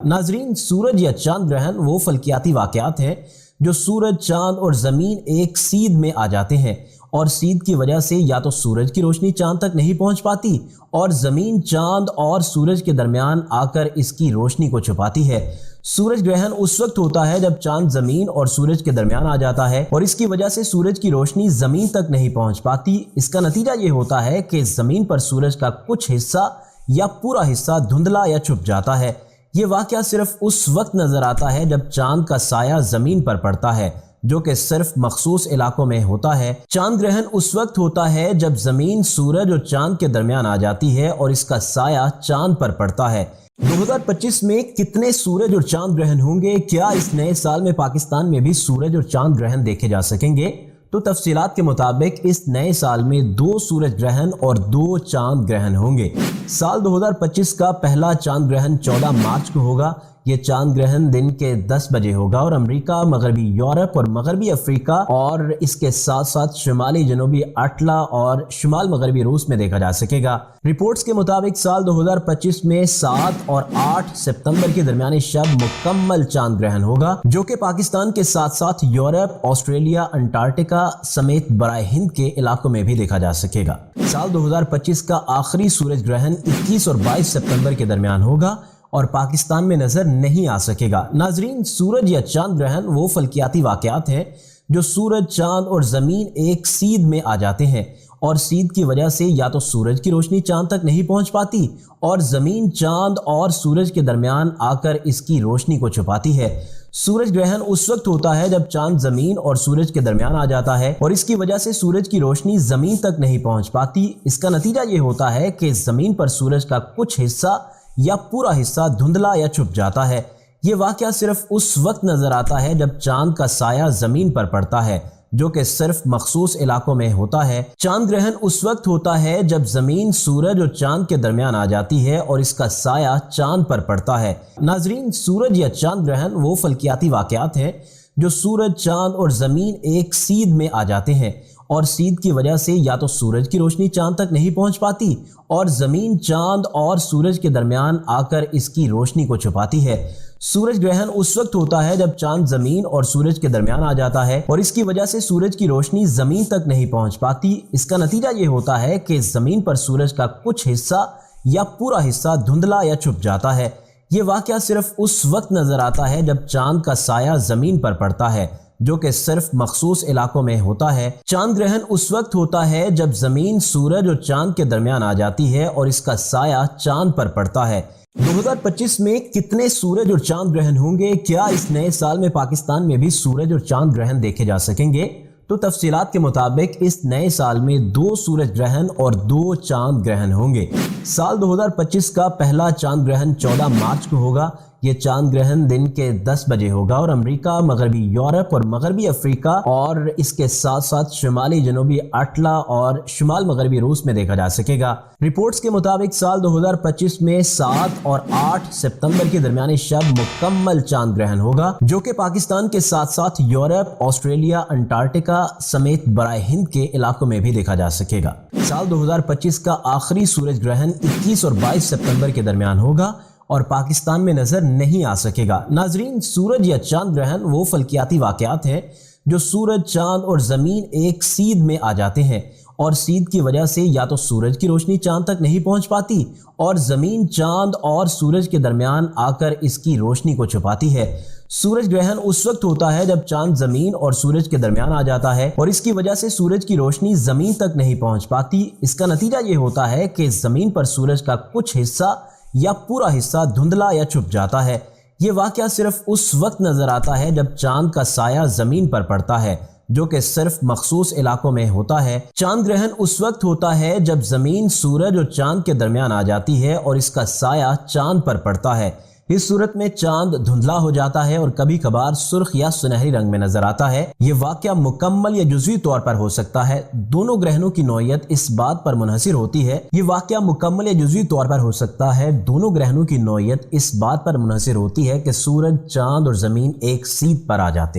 ناظرین، سورج یا چاند گرہن وہ فلکیاتی واقعات ہیں جو سورج، چاند اور زمین ایک سیدھ میں آ جاتے ہیں اور سیدھ کی وجہ سے یا تو سورج کی روشنی چاند تک نہیں پہنچ پاتی اور زمین چاند اور سورج کے درمیان آ کر اس کی روشنی کو چھپاتی ہے۔ سورج گرہن اس وقت ہوتا ہے جب چاند زمین اور سورج کے درمیان آ جاتا ہے اور اس کی وجہ سے سورج کی روشنی زمین تک نہیں پہنچ پاتی۔ اس کا نتیجہ یہ ہوتا ہے کہ زمین پر سورج کا کچھ حصہ یا پورا حصہ دھندلا یا چھپ جاتا ہے۔ یہ واقعہ صرف اس وقت نظر آتا ہے جب چاند کا سایہ زمین پر پڑتا ہے، جو کہ صرف مخصوص علاقوں میں ہوتا ہے۔ چاند گرہن اس وقت ہوتا ہے جب زمین سورج اور چاند کے درمیان آ جاتی ہے اور اس کا سایہ چاند پر پڑتا ہے۔ 2025 میں کتنے سورج اور چاند گرہن ہوں گے؟ کیا اس نئے سال میں پاکستان میں بھی سورج اور چاند گرہن دیکھے جا سکیں گے؟ تو تفصیلات کے مطابق اس نئے سال میں 2 سورج گرہن اور 2 چاند گرہن ہوں گے۔ سال 2025 کا پہلا چاند گرہن 14 مارچ کو ہوگا۔ یہ چاند گرہن دن کے 10 بجے ہوگا اور امریکہ، مغربی یورپ اور مغربی افریقہ اور اس کے ساتھ ساتھ شمالی جنوبی اٹلا اور شمال مغربی روس میں دیکھا جا سکے گا۔ رپورٹس کے مطابق سال 2025 میں 7 اور 8 ستمبر کے درمیانی شب مکمل چاند گرہن ہوگا، جو کہ پاکستان کے ساتھ ساتھ یورپ، آسٹریلیا، انٹارکٹیکا سمیت برائے ہند کے علاقوں میں بھی دیکھا جا سکے گا۔ سال 2025 کا آخری سورج گرہن 21 اور 22 ستمبر کے درمیان ہوگا اور پاکستان میں نظر نہیں آ سکے گا۔ ناظرین، سورج یا چاند گرہن وہ فلکیاتی واقعات ہیں جو سورج، چاند اور زمین ایک سیدھ میں آ جاتے ہیں اور سیدھ کی وجہ سے یا تو سورج کی روشنی چاند تک نہیں پہنچ پاتی اور زمین چاند اور سورج کے درمیان آ کر اس کی روشنی کو چھپاتی ہے۔ سورج گرہن اس وقت ہوتا ہے جب چاند زمین اور سورج کے درمیان آ جاتا ہے اور اس کی وجہ سے سورج کی روشنی زمین تک نہیں پہنچ پاتی۔ اس کا نتیجہ یہ ہوتا ہے کہ زمین پر سورج کا کچھ حصہ یا پورا حصہ دھندلا یا چھپ جاتا ہے۔ یہ واقعہ صرف اس وقت نظر آتا ہے جب چاند کا سایہ زمین پر پڑتا ہے، جو کہ صرف مخصوص علاقوں میں ہوتا ہے۔ چاند گرہن اس وقت ہوتا ہے جب زمین سورج اور چاند کے درمیان آ جاتی ہے اور اس کا سایہ چاند پر پڑتا ہے۔ ناظرین، سورج یا چاند گرہن وہ فلکیاتی واقعات ہیں جو سورج، چاند اور زمین ایک سیدھ میں آ جاتے ہیں اور سیدھ کی وجہ سے یا تو سورج کی روشنی چاند تک نہیں پہنچ پاتی اور زمین چاند اور سورج کے درمیان آ کر اس کی روشنی کو چھپاتی ہے۔ سورج گرہن اس وقت ہوتا ہے جب چاند زمین اور سورج کے درمیان آ جاتا ہے اور اس کی وجہ سے سورج کی روشنی زمین تک نہیں پہنچ پاتی۔ اس کا نتیجہ یہ ہوتا ہے کہ زمین پر سورج کا کچھ حصہ یا پورا حصہ دھندلا یا چھپ جاتا ہے۔ یہ واقعہ صرف اس وقت نظر آتا ہے جب چاند کا سایہ زمین پر پڑتا ہے، جو کہ صرف مخصوص علاقوں میں ہوتا ہے۔ چاند گرہن اس وقت ہوتا ہے جب زمین سورج اور چاند کے درمیان آ جاتی ہے اور اس کا سایہ چاند پر پڑتا ہے۔ 2025 میں کتنے سورج اور چاند گرہن ہوں گے؟ کیا اس نئے سال میں پاکستان میں بھی سورج اور چاند گرہن دیکھے جا سکیں گے؟ تو تفصیلات کے مطابق اس نئے سال میں 2 سورج گرہن اور 2 چاند گرہن ہوں گے۔ سال 2025 کا پہلا چاند گرہن 14 مارچ کو ہوگا۔ یہ چاند گرہن دن کے 10 بجے ہوگا اور امریکہ، مغربی یورپ اور مغربی افریقہ اور اس کے ساتھ ساتھ شمالی جنوبی اٹلا اور شمال مغربی روس میں دیکھا جا سکے گا۔ رپورٹس کے مطابق سال 2025 میں 7 اور 8 ستمبر کے درمیانی شب مکمل چاند گرہن ہوگا، جو کہ پاکستان کے ساتھ ساتھ یورپ، آسٹریلیا، انٹارکٹیکا سمیت برائے ہند کے علاقوں میں بھی دیکھا جا سکے گا۔ سال 2025 کا آخری سورج گرہن 21 اور 22 ستمبر کے درمیان ہوگا اور پاکستان میں نظر نہیں آ سکے گا۔ ناظرین، سورج یا چاند گرہن وہ فلکیاتی واقعات ہیں جو سورج، چاند اور زمین ایک سیدھ میں آ جاتے ہیں اور سیدھ کی وجہ سے یا تو سورج کی روشنی چاند تک نہیں پہنچ پاتی اور زمین چاند اور سورج کے درمیان آ کر اس کی روشنی کو چھپاتی ہے۔ سورج گرہن اس وقت ہوتا ہے جب چاند زمین اور سورج کے درمیان آ جاتا ہے اور اس کی وجہ سے سورج کی روشنی زمین تک نہیں پہنچ پاتی۔ اس کا نتیجہ یہ ہوتا ہے کہ زمین پر سورج کا کچھ حصہ یا پورا حصہ دھندلا یا چھپ جاتا ہے۔ یہ واقعہ صرف اس وقت نظر آتا ہے جب چاند کا سایہ زمین پر پڑتا ہے، جو کہ صرف مخصوص علاقوں میں ہوتا ہے۔ چاند گرہن اس وقت ہوتا ہے جب زمین سورج اور چاند کے درمیان آ جاتی ہے اور اس کا سایہ چاند پر پڑتا ہے۔ اس صورت میں چاند دھندلا ہو جاتا ہے اور کبھی کبھار سرخ یا سنہری رنگ میں نظر آتا ہے۔ یہ واقعہ مکمل یا جزوی طور پر ہو سکتا ہے۔ دونوں گرہنوں کی نوعیت اس بات پر منحصر ہوتی ہے یہ واقعہ مکمل یا جزوی طور پر ہو سکتا ہے دونوں گرہنوں کی نوعیت اس بات پر منحصر ہوتی ہے کہ سورج، چاند اور زمین ایک سیدھ پر آ جاتے ہیں۔